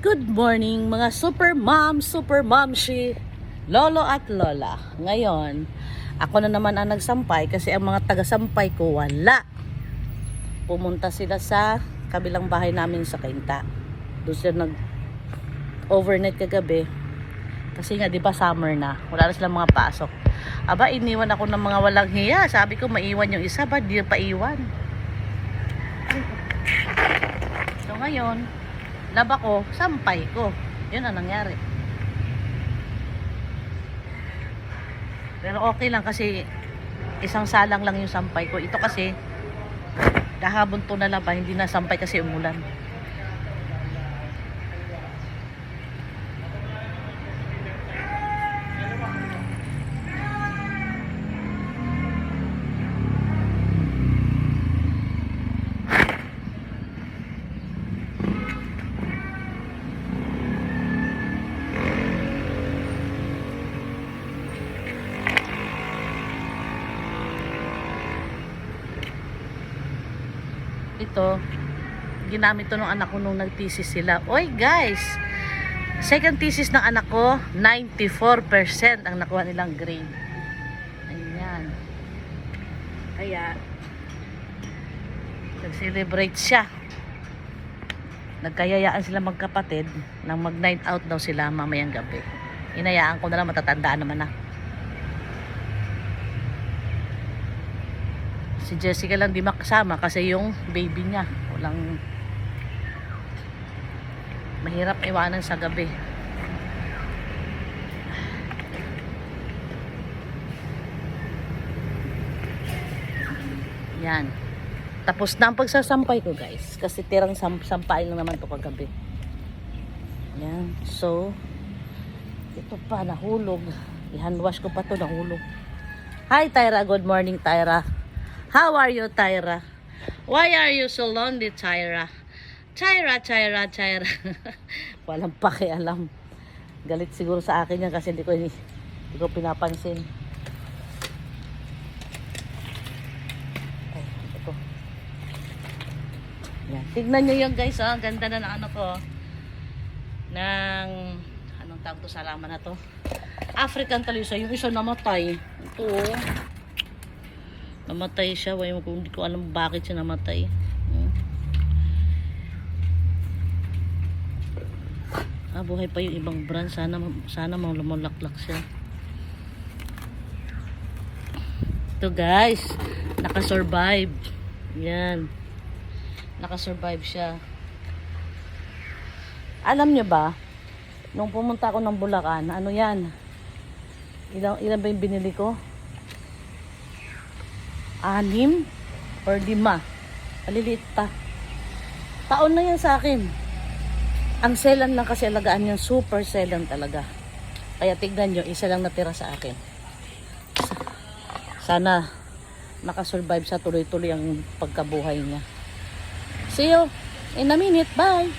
Good morning mga super momshi, lolo at lola. Ngayon, ako na naman ang nagsampay kasi ang mga taga-sampay ko wala. Pumunta sila sa kabilang bahay namin sa Kainta. Doon sila nag-overnight kagabi. Kasi nga, di ba summer na. Wala na silang mga pasok. Aba, iniwan ako ng mga walang hiya. Sabi ko, maiwan yung isa ba? Di pa iwan. So ngayon, laba ko, sampay ko. Yun ang nangyari. Pero okay lang kasi isang salang lang yung sampay ko. Ito kasi, kahapon to na laba, hindi na sampay kasi umulan. Ito, ginamit to ng anak ko nung nag-thesis sila. Oy guys, second thesis ng anak ko, 94% ang nakuha nilang grade. Ayan. Kaya, nag-celebrate siya. Nagkayayaan sila magkapatid nang mag-night out daw sila mamayang gabi. Inayaan ko na lang, matatandaan naman na. Si Jessica lang di makasama kasi yung baby niya walang, mahirap iwanan sa gabi. Yan, tapos na ang pagsasampay ko guys kasi tirang sampay lang naman to kagabi. Yan, so ito pa nahulog, i-handwash ko pa to, nahulog. Hi Tyra, good morning Tyra. How are you, Tyra? Why are you so lonely, Tyra? Tyra. Walang pakialam. Galit siguro sa akin yan kasi hindi ko pinapansin. Ay, ito. Yan. Tignan nyo yun guys, oh. Ganda na ng ano ko. Ng, anong tawag to sa laman na to? African talisa. Yung isa namatay. Ito, oh. Namatay siya, hindi ko alam bakit siya namatay. Buhay pa yung ibang brand. Sana lumulaklak siya. Ito guys, nakasurvive. Yan, nakasurvive siya. Alam nyo ba, nung pumunta ako ng Bulacan, ano yan, ilan ba yung binili ko? 6 or 5. Maliliit pa. Taon na yan sa akin. Ang selan lang kasi alagaan yan. Super selan talaga. Kaya tignan nyo, isa lang natira sa akin. Sana nakasurvive sa tuloy-tuloy ang pagkabuhay niya. See you in a minute. Bye!